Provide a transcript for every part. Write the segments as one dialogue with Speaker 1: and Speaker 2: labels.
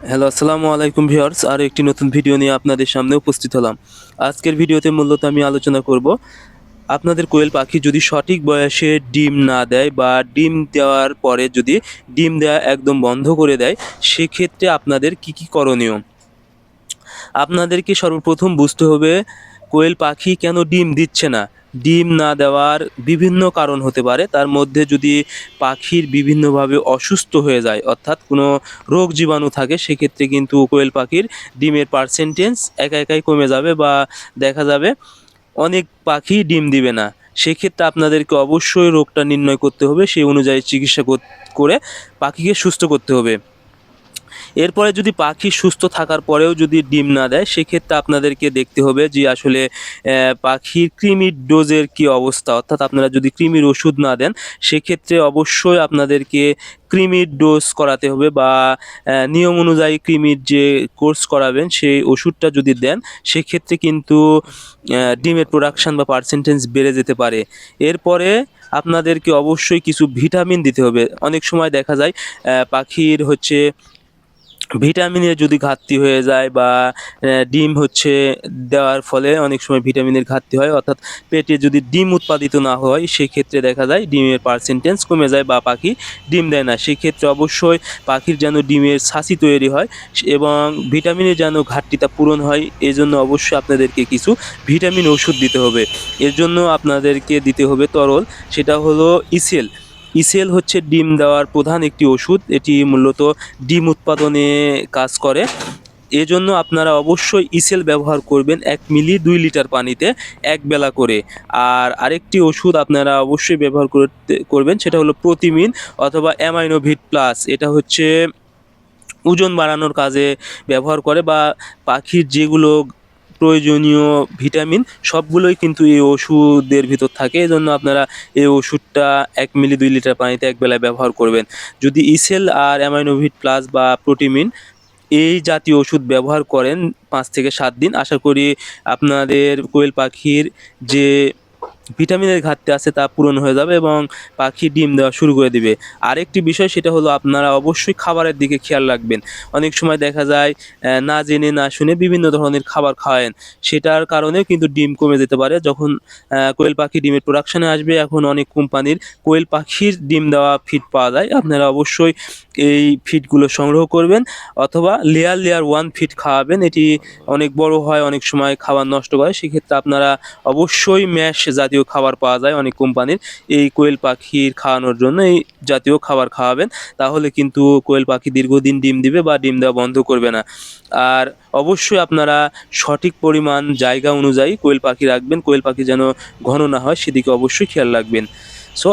Speaker 1: Hello, আসসালামু আলাইকুম viewers. আরও একটি নতুন ভিডিও নিয়ে আপনাদের সামনে উপস্থিত হলাম। আজকের ভিডিওতে মূলত আমি আলোচনা করব, আপনাদের কোয়েল পাখি যদি সঠিক বয়সে ডিম না দেয় বা ডিম দেওয়ার পরে যদি ডিম দেওয়া একদম বন্ধ করে দেয়, সেক্ষেত্রে আপনাদের কি করণীয়? আপনাদেরকে সর্বপ্রথম বুঝতে হবে কোয়েল পাখি কেন ডিম দিচ্ছে না। ডিম না দেওয়ার বিভিন্ন কারণ হতে পারে। তার মধ্যে যদি পাখির বিভিন্নভাবে অসুস্থ হয়ে যায়, অর্থাৎ কোনো রোগ জীবাণু থাকে, সেক্ষেত্রে কিন্তু কোয়েল পাখির ডিমের পার্সেন্টেজ একাই কমে যাবে বা দেখা যাবে অনেক পাখি ডিম দিবে না। সেক্ষেত্রে আপনাদেরকে অবশ্যই রোগটা নির্ণয় করতে হবে, সেই অনুযায়ী চিকিৎসা করে পাখিকে সুস্থ করতে হবে। এরপরে যদি পাখি সুস্থ থাকার পরেও যদি ডিম না দেয়, সেক্ষেত্রে আপনাদেরকে দেখতে হবে যে আসলে পাখির কৃমির ডোজের কী অবস্থা। অর্থাৎ আপনারা যদি কৃমির ওষুধ না দেন, সেক্ষেত্রে অবশ্যই আপনাদেরকে কৃমির ডোজ করাতে হবে বা নিয়ম অনুযায়ী কৃমির যে কোর্স করাবেন সেই ওষুধটা যদি দেন, সেক্ষেত্রে কিন্তু ডিমের প্রোডাকশান বা পার্সেন্টেজ বেড়ে যেতে পারে। এরপরে আপনাদেরকে অবশ্যই কিছু ভিটামিন দিতে হবে। অনেক সময় দেখা যায় পাখির ভিটামিনের যদি ঘাটতি হয়ে যায় বা ডিম দেওয়ার ফলে অনেক সময় ভিটামিনের ঘাটতি হয়, অর্থাৎ পেটে যদি ডিম উৎপাদিত না হয়, সেক্ষেত্রে দেখা যায় ডিমের পার্সেন্টেজ কমে যায় বা পাখি ডিম দেয় না। সেক্ষেত্রে অবশ্যই পাখির যেন ডিমের ছাঁচি তৈরি হয় এবং ভিটামিনের যেন ঘাটতিটা পূরণ হয়, এজন্য অবশ্যই আপনাদেরকে কিছু ভিটামিন ওষুধ দিতে হবে। এর জন্য আপনাদেরকে দিতে হবে তরল, সেটা হলো ইসেল। ইসেল হচ্ছে ডিম দেওয়ার প্রধান একটি ওষুধ। এটি মূলত ডিম উৎপাদনে কাজ করে। এজন্য আপনারা অবশ্যই ইসেল ব্যবহার করবেন ১ মিলি ২ লিটার পানিতে একবেলা করে। আর আরেকটি ওষুধ আপনারা অবশ্যই ব্যবহার করবেন, সেটা হলো প্রোটিমিন অথবা অ্যামাইনোভিট প্লাস। এটা ওজন বাড়ানোর কাজে ব্যবহার করে বা পাখির যেগুলো প্রয়োজনীয় ভিটামিন সবগুলোই কিন্তু এই ওষুধের ভিতর থাকে। এজন্য আপনারা এই ওষুধটা ১ মিলি ২ লিটার পানিতে একবেলায় ব্যবহার করবেন। যদি ইসেল আর অ্যামাইনোভিট প্লাস বা প্রোটিমিন এই জাতীয় ওষুধ ব্যবহার করেন ৫ থেকে ৭ দিন, আশা করি আপনাদের কোয়েল পাখির যে ভিটামিনের ঘাটতি আছে তা পূরণ হয়ে যাবে এবং পাখি ডিম দেওয়া শুরু করে দিবে। আরেকটি বিষয়, সেটা হলো আপনারা অবশ্যই খাবারের দিকে খেয়াল রাখবেন। অনেক সময় দেখা যায় না জেনে না শুনে বিভিন্ন ধরনের খাবার খাওয়ায়েন, সেটার কারণেও কিন্তু ডিম কমে যেতে পারে। যখন কোয়েল পাখি ডিমের প্রোডাকশানে আসবে, এখন অনেক কোম্পানির কোয়েল পাখির ডিম দেওয়া ফিড পাওয়া যায়। আপনারা অবশ্যই এই ফিডগুলো সংগ্রহ করবেন অথবা লেয়ার 1 ফিড খাওয়াবেন। এটি অনেক বড় হয়, অনেক সময় খাবার নষ্ট করে। সেক্ষেত্রে আপনারা অবশ্যই ম্যাশ জাতীয় খাবার পাওয়া যায় অনেক কোম্পানির, এই কোয়েল পাখির খাওয়ানোর জন্য এই জাতীয় খাবার খাওয়াবেন। তাহলে কিন্তু কোয়েল পাখি দীর্ঘদিন ডিম দিবে বা ডিম দেওয়া বন্ধ করবে না। আর অবশ্যই আপনারা সঠিক পরিমাণ জায়গা অনুযায়ী কোয়েল পাখি রাখবেন। কোয়েল পাখি যেন ঘন না হয়, সেদিকে অবশ্যই খেয়াল রাখবেন। সো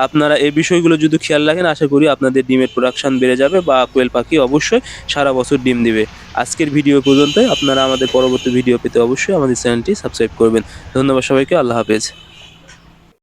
Speaker 1: আপনারা এই বিষয়গুলো যদি খেয়াল রাখেন, আশা করি আপনাদের ডিমের প্রোডাকশান বেড়ে যাবে বা কোয়েল পাখি অবশ্যই সারা বছর ডিম দিবে। আজকের ভিডিও পর্যন্তই। আপনারা আমাদের পরবর্তী ভিডিও পেতে অবশ্যই আমাদের চ্যানেলটি সাবস্ক্রাইব করবেন। ধন্যবাদ সবাইকে। আল্লাহ হাফেজ।